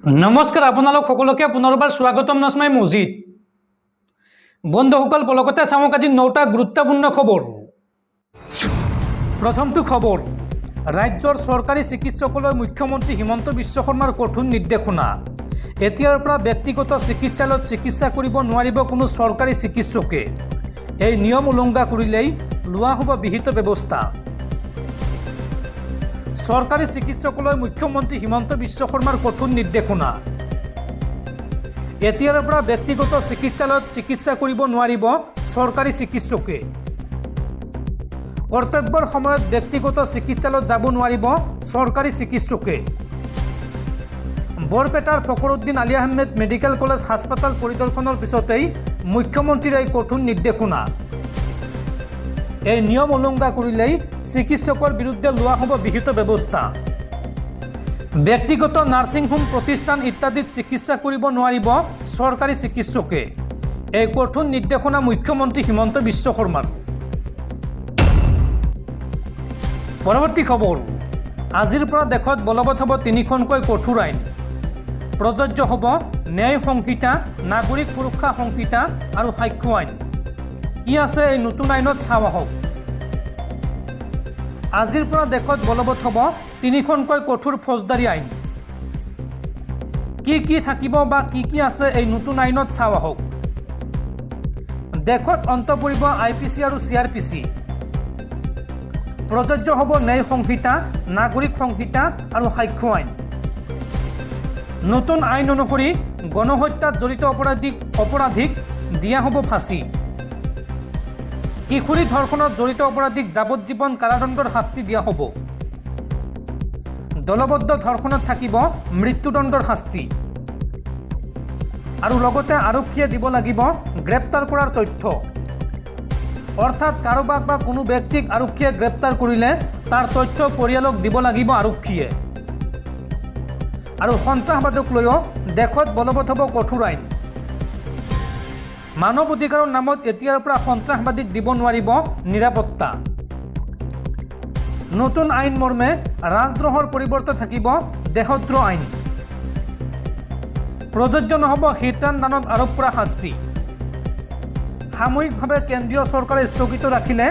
নমস্কাৰ আপোনালোক সকলোকে পুনৰবাৰ স্বাগতম নাজমাই মজিদ বন্ধুসকল পলকতে চাওক আজি 9টা গুৰুত্বপূৰ্ণ খবৰ। প্ৰথমটো খবৰ, ৰাজ্যৰ চৰকাৰী চিকিৎসকলৈ মুখ্যমন্ত্ৰী হিমন্ত বিশ্ব শৰ্মাৰ কঠোৰ নিৰ্দেশনা। এতিয়াৰ পৰা ব্যক্তিগত চিকিৎসালয়ত চিকিৎসা কৰিব নোৱাৰিব কোনো চৰকাৰী চিকিৎসকে। এই নিয়ম উলংঘা কৰিলেই লোৱা হ'ব বিহিত ব্যৱস্থা। চৰকাৰী চিকিৎসকলৈ মুখ্যমন্ত্ৰী হিমন্ত বিশ্ব শৰ্মাৰ কঠোৰ নিৰ্দেশনা। এতিয়াৰ পৰা ব্যক্তিগত চিকিৎসালয়ত চিকিৎসা কৰিব নোৱাৰিব চৰকাৰী চিকিৎসকে। কৰ্তব্যৰ সময়ত ব্যক্তিগত চিকিৎসালয়ত যাব নোৱাৰিব চৰকাৰী চিকিৎসকে। বৰপেটাৰ ফখৰুদ্দিন আলী আহমেদ মেডিকেল কলেজ হাস্পাতাল পৰিদৰ্শনৰ পিছতেই মুখ্যমন্ত্ৰীৰ এই কঠোৰ নিৰ্দেশনা। এই নিয়ম উলংঘা কৰিলেই চিকিৎসকৰ বিৰুদ্ধে লোৱা হ'ব বিহিত ব্যৱস্থা। ব্যক্তিগত নাৰ্ছিং হোম প্ৰতিষ্ঠান ইত্যাদিত চিকিৎসা কৰিব নোৱাৰিব চৰকাৰী চিকিৎসকে। এই কঠোৰ নিৰ্দেশনা মুখ্যমন্ত্ৰী হিমন্ত বিশ্ব শৰ্মাৰ। পৰৱৰ্তী খবৰ, আজিৰ পৰা দেশত বলবৎ হ'ব 3খনকৈ কঠোৰ আইন। প্ৰযোজ্য হ'ব ন্যায় সংহিতা, নাগৰিক সুৰক্ষা সংহিতা আৰু সাক্ষ্য আইন। কি আছে এই নতুন আইনত চাওঁ আহক। আজিৰ পৰা দেশত বলবৎ হ'ব 3খনকৈ কঠোৰ ফৌজদাৰী আইন। কি থাকিব বা কি আছে এই নতুন আইনত চাওঁ আহক। দেশত অন্ত পৰিব IPC আৰু CRPC। প্ৰযোজ্য হ'ব ন্যায় সংহিতা, নাগৰিক সংহিতা আৰু সাক্ষ্য আইন। নতুন আইন অনুসৰি গণহত্যাত জড়িত অপৰাধীক দিয়া হ'ব ফাঁচী। কিশোৰী ধৰ্ষণত জড়িত অপৰাধীক যাৱজ্জীৱন কাৰাদণ্ডৰ শাস্তি দিয়া হ'ব। দলবদ্ধ ধৰ্ষণত থাকিব মৃত্যুদণ্ডৰ শাস্তি। আৰু লগতে আৰক্ষীয়ে দিব লাগিব গ্ৰেপ্তাৰ কৰাৰ তথ্য। অৰ্থাৎ কাৰোবাক বা কোনো ব্যক্তিক আৰক্ষীয়ে গ্ৰেপ্তাৰ কৰিলে তাৰ তথ্য পৰিয়ালক দিব লাগিব আৰক্ষীয়ে। আৰু সন্ত্ৰাসবাদক লৈও দেশত বলবৎ হ'ব কঠোৰ আইন। মানৱ অধিকাৰৰ নামত এতিয়াৰ পৰা সন্ত্ৰাসবাদীক দিব নোৱাৰিব নিৰাপত্তা। নতুন আইন মৰ্মে ৰাজদ্ৰোহৰ পৰিৱৰ্তে থাকিব দেশদ্ৰোহ আইন। প্ৰযোজ্য নহ'ব হিট এণ্ড ৰাণত আৰোপ কৰা শাস্তি। সাময়িকভাৱে কেন্দ্ৰীয় চৰকাৰে স্থগিত ৰাখিলে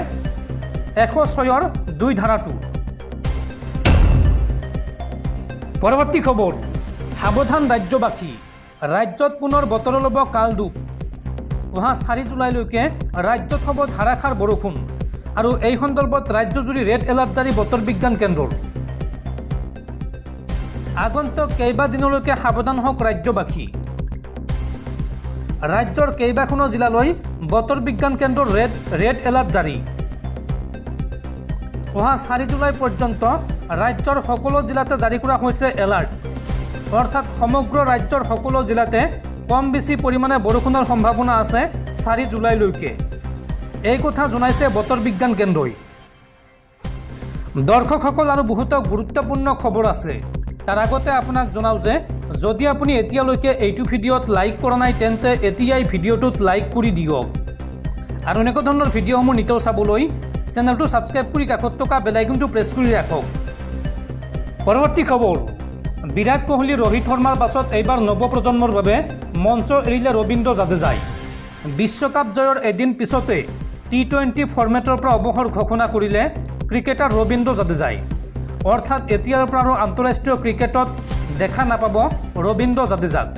106ৰ 2 ধাৰাটো। পৰৱৰ্তী খবৰ, সাৱধান ৰাজ্যবাসী, ৰাজ্যত পুনৰ বতৰৰ ল'ব কালৰূপ। অহা 4 জুলাইলৈকে ৰাজ্যত হ'ব ধাৰাসাৰ বৰষুণ। আৰু এই সন্দৰ্ভত ৰাজ্যজুৰি ৰেড এলাৰ্ট জাৰি বতৰ বিজ্ঞান কেন্দ্ৰৰ। আগন্তুক কেইবাদিনলৈকে সাৱধান হওক ৰাজ্যবাসী। ৰাজ্যৰ কেইবাখনো জিলালৈ বতৰ বিজ্ঞান কেন্দ্ৰৰ ৰেড এলাৰ্ট জাৰি। অহা 4 জুলাই পৰ্যন্ত ৰাজ্যৰ সকলো জিলাতে জাৰি কৰা হৈছে এলাৰ্ট। অৰ্থাৎ সমগ্ৰ ৰাজ্যৰ সকলো জিলাতে কম বেছি পৰিমাণে বৰষুণৰ সম্ভাৱনা আছে 4 জুলাইলৈকে। এই কথা জনাইছে বতৰ বিজ্ঞান কেন্দ্ৰই। দৰ্শকসকল আৰু বহুতো গুৰুত্বপূৰ্ণ খবৰ আছে। তাৰ আগতে আপোনাক জনাওঁ যে যদি আপুনি এতিয়ালৈকে এইটো ভিডিঅ'ত লাইক কৰা নাই তেন্তে এতিয়াই ভিডিঅ'টোত লাইক কৰি দিয়ক। আৰু এনেকুৱা ধৰণৰ ভিডিঅ'সমূহ নিতৌ চাবলৈ চেনেলটো ছাবস্ক্ৰাইব কৰি কাষত থকা বেল আইকনটো প্ৰেছ কৰি ৰাখক। পৰৱৰ্তী খবৰ, বিৰাট কোহলি, ৰোহিত শৰ্মাৰ পাছত এইবাৰ নৱপ্ৰজন্মৰ বাবে মঞ্চ এৰিলে ৰবীন্দ্ৰ জাদেজাই। বিশ্বকাপ জয়ৰ এদিন পিছতে T20 ফৰ্মেটৰ পৰা অৱসৰ ঘোষণা কৰিলে ক্ৰিকেটাৰ ৰবীন্দ্ৰ জাদেজাই। অৰ্থাৎ এতিয়াৰ পৰা আৰু আন্তঃৰাষ্ট্ৰীয় ক্ৰিকেটত দেখা নাপাব ৰবীন্দ্ৰ জাদেজাক।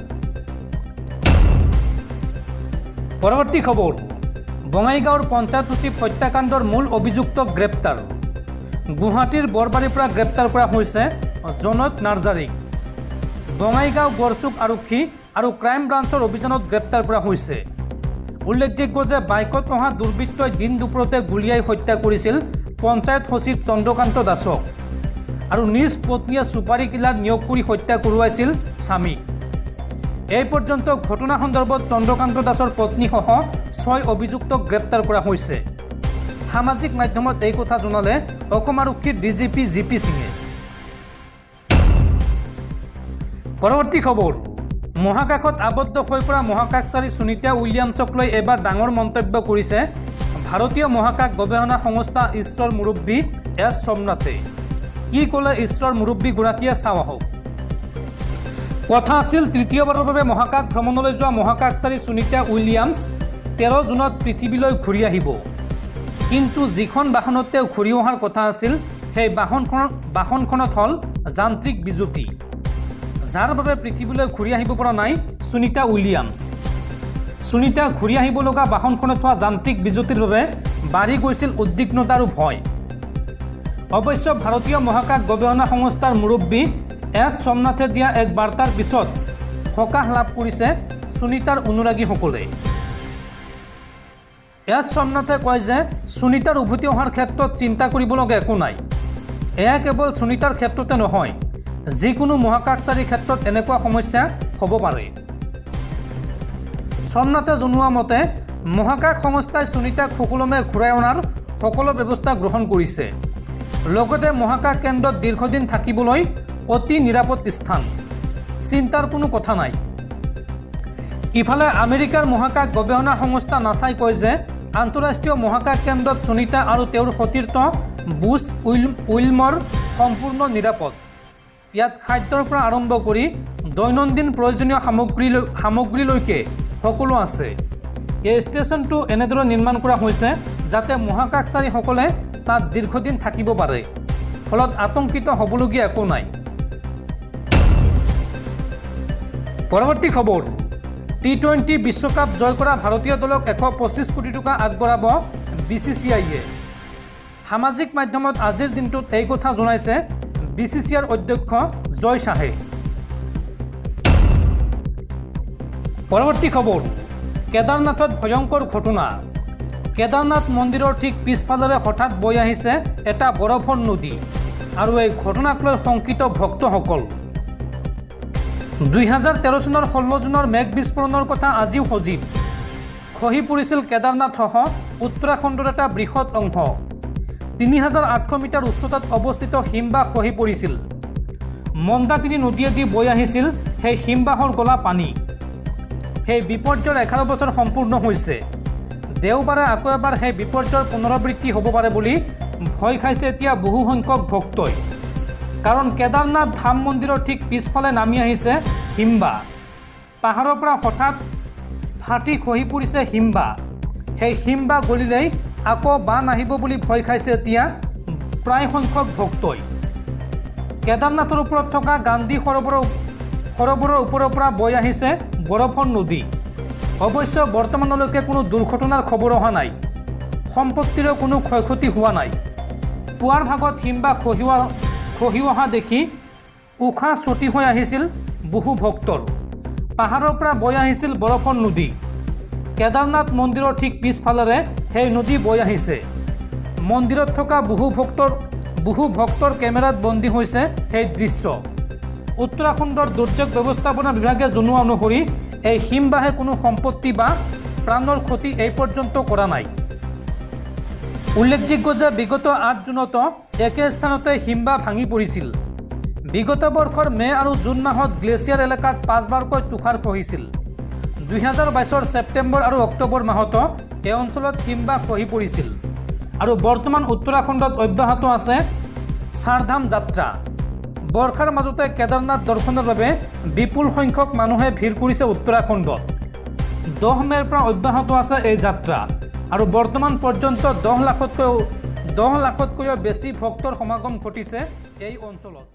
পৰৱৰ্তী খবৰ, বঙাইগাঁৱৰ পঞ্চায়ত সচিব হত্যাকাণ্ডৰ মূল অভিযুক্ত গ্ৰেপ্তাৰ। গুৱাহাটীৰ বৰবাৰীৰ পৰা গ্ৰেপ্তাৰ কৰা হৈছে জনক নাৰ্জাৰীক। বঙাইগাঁও গড়চুক আৰক্ষী আৰু ক্ৰাইম ব্ৰাঞ্চৰ অভিযানত গ্ৰেপ্তাৰ কৰা হৈছে। উল্লেখযোগ্য যে বাইকত অহা দুৰ্বৃত্তই দিন দুপৰতে গুলীয়াই হত্যা কৰিছিল পঞ্চায়ত সচিব চন্দ্ৰকান্ত দাসক। আৰু নিজ পত্নীয়ে চুপাৰী কিলাৰ নিয়োগ কৰি হত্যা কৰোৱাইছিল স্বামীক। এই পৰ্যন্ত ঘটনা সন্দৰ্ভত চন্দ্ৰকান্ত দাসৰ পত্নীসহ 6 অভিযুক্তক গ্ৰেপ্তাৰ কৰা হৈছে। সামাজিক মাধ্যমত এই কথা জনালে অসম আৰক্ষীৰ DGP GP সিঙে। পৰৱৰ্তী খবৰ, মহাকাশত আবদ্ধ হৈ পৰা মহাকাশচাৰী সুনীতা উইলিয়ামছক লৈ এবাৰ ডাঙৰ মন্তব্য কৰিছে ভাৰতীয় মহাকাশ গৱেষণা সংস্থা ইছৰোৰ মুৰব্বী S সোমনাথে। কি ক'লে ইছৰোৰ মুৰব্বীগৰাকীয়ে চাওঁ আহক। কথা আছিল তৃতীয়বাৰৰ বাবে মহাকাশ ভ্ৰমণলৈ যোৱা মহাকাশচাৰী সুনিতা উইলিয়ামছ 13 জুনত পৃথিৱীলৈ ঘূৰি আহিব। কিন্তু যিখন বাহনত তেওঁ ঘূৰি অহাৰ কথা আছিল সেই বাহনখনত হ'ল যান্ত্ৰিক বিজুতি, যাৰ বাবে পৃথিৱীলৈ ঘূৰি আহিব পৰা নাই সুনিতা উইলিয়ামছ। সুনিতা ঘূৰি আহিব লগা বাহনখনত হোৱা যান্ত্ৰিক বিজুতিৰ বাবে বাঢ়ি গৈছিল উদ্বিগ্নতা আৰু ভয়। অৱশ্য ভাৰতীয় মহাকাশ গৱেষণা সংস্থাৰ মুৰব্বী এছ সোমনাথে দিয়া এক বাৰ্তাৰ পিছত সকাহ লাভ কৰিছে সুনিতাৰ অনুৰাগীসকলে। এছ সোমনাথে কয় যে সুনিতাৰ উভতি অহাৰ ক্ষেত্ৰত চিন্তা কৰিবলগীয়া একো নাই। এয়া কেৱল সুনিতাৰ ক্ষেত্ৰতে নহয়, যিকোনো মহাকাশচাৰীৰ ক্ষেত্ৰত এনেকুৱা সমস্যা হ'ব পাৰে। সোমনাথে জনোৱা মতে মহাকাশ সংস্থাই সুনিতাক সুকলমে ঘূৰাই অনাৰ সকলো ব্যৱস্থা গ্ৰহণ কৰিছে। লগতে মহাকাশ কেন্দ্ৰত দীৰ্ঘদিন থাকিবলৈ অতি নিৰাপদ স্থান, চিন্তাৰ কোনো কথা নাই। ইফালে আমেৰিকাৰ মহাকাশ গৱেষণা সংস্থা নাছাই কয় যে আন্তঃৰাষ্ট্ৰীয় মহাকাশ কেন্দ্ৰত সুনিতা আৰু তেওঁৰ সতীৰ্থ বুছ উইলমৰ সম্পূৰ্ণ নিৰাপদ। ইয়াত খাদ্যৰ পৰা আৰম্ভ কৰি দৈনন্দিন প্ৰয়োজনীয় সামগ্ৰীলৈকে সকলো আছে। এই ষ্টেচনটো এনেদৰে নিৰ্মাণ কৰা হৈছে যাতে মহাকাশচাৰীসকলে তাত দীৰ্ঘদিন থাকিব পাৰে, ফলত আতংকিত হ'বলগীয়া একো নাই। পৰৱৰ্তী খবৰ, T20 বিশ্বকাপ জয় কৰা ভাৰতীয় দলক 125 কোটি টকা আগবঢ়াব BCCIয়ে। সামাজিক মাধ্যমত আজিৰ দিনটোত এই কথা জনাইছে BCCIৰ অধ্যক্ষ জয় শ্বাহে। পৰৱৰ্তী খবৰ, কেদাৰনাথত ভয়ংকৰ ঘটনা। কেদাৰনাথ মন্দিৰৰ ঠিক পিছফালেৰে হঠাৎ বৈ আহিছে এটা বৰফৰ নদী আৰু এই ঘটনাক লৈ শংকিত ভক্তসকল। 2013 চনৰ 16 জুনৰ মেঘ বিস্ফোৰণৰ কথা আজিও সজীৱ। খহি পৰিছিল কেদাৰনাথসহ উত্তৰাখণ্ডৰ এটা বৃহৎ অংশ। 3800 মিটাৰ উচ্চতাত অৱস্থিত হিমবাহ খহি পৰিছিল। মন্দাকিনী নদীয়েদি বৈ আহিছিল সেই হিমবাহৰ গলা পানী। সেই বিপৰ্যয়ৰ 11 বছৰ সম্পূৰ্ণ হৈছে। দেওবাৰে আকৌ এবাৰ সেই বিপৰ্যয়ৰ পুনৰাবৃত্তি হ'ব পাৰে বুলি ভয় খাইছে এতিয়া বহু সংখ্যক ভক্তই। কাৰণ কেদাৰনাথ ধাম মন্দিৰৰ ঠিক পিছফালে নামি আহিছে হিমবাহ। পাহাৰৰ পৰা হঠাৎ ফাটি খহি পৰিছে হিমবাহ। সেই হিমবাহ গলিলেই আকৌ বান আহিব বুলি ভয় খাইছে এতিয়া প্ৰায় সংখ্যক ভক্তই। কেদাৰনাথৰ ওপৰত থকা গান্ধী সৰোবৰৰ ওপৰৰ পৰা বৈ আহিছে বৰফৰ নদী। অৱশ্য বৰ্তমানলৈকে কোনো দুৰ্ঘটনাৰ খবৰ অহা নাই, সম্পত্তিৰো কোনো ক্ষয়ক্ষতি হোৱা নাই। পুৱাৰ ভাগত হিমবাহ খহি অহা দেখি উশাহ চুটি হৈ আহিছিল বহু ভক্তৰ। পাহাৰৰ পৰা বৈ আহিছিল বৰফৰ নদী। কেদাৰনাথ মন্দিৰৰ ঠিক পিছফালেৰে সেই নদী বৈ আহিছে। মন্দিৰত থকা বহু ভক্তৰ কেমেৰাত বন্দী হৈছে সেই দৃশ্য। উত্তৰাখণ্ডৰ দুৰ্যোগ ব্যৱস্থাপনা বিভাগে জনোৱা অনুসৰি এই হিমবাহে কোনো সম্পত্তি বা প্ৰাণৰ ক্ষতি এই পৰ্যন্ত কৰা নাই। উল্লেখযোগ্য যে বিগত 8 জুনতো একে স্থানতে হিমবাহ ভাঙি পৰিছিল। বিগত বৰ্ষৰ মে' আৰু জুন মাহত গ্লেছিয়াৰ এলেকাত 5 বাৰকৈ তুষাৰ খহিছিল। 2022 ছেপ্টেম্বৰ আৰু অক্টোবৰ মাহতো এই অঞ্চলত হিমবাহ খহি পৰিছিল। আৰু বৰ্তমান উত্তৰাখণ্ডত অব্যাহত আছে চাৰধাম যাত্ৰা। বৰ্ষাৰ মাজতে কেদাৰনাথ দৰ্শনৰ বাবে বিপুল সংখ্যক মানুহে ভিৰ কৰিছে উত্তৰাখণ্ডত। 10 মে'ৰ পৰা অব্যাহত আছে এই যাত্ৰা আৰু বৰ্তমান পৰ্যন্ত 10 লাখতকৈও বেছি ভক্তৰ সমাগম ঘটিছে এই অঞ্চলত।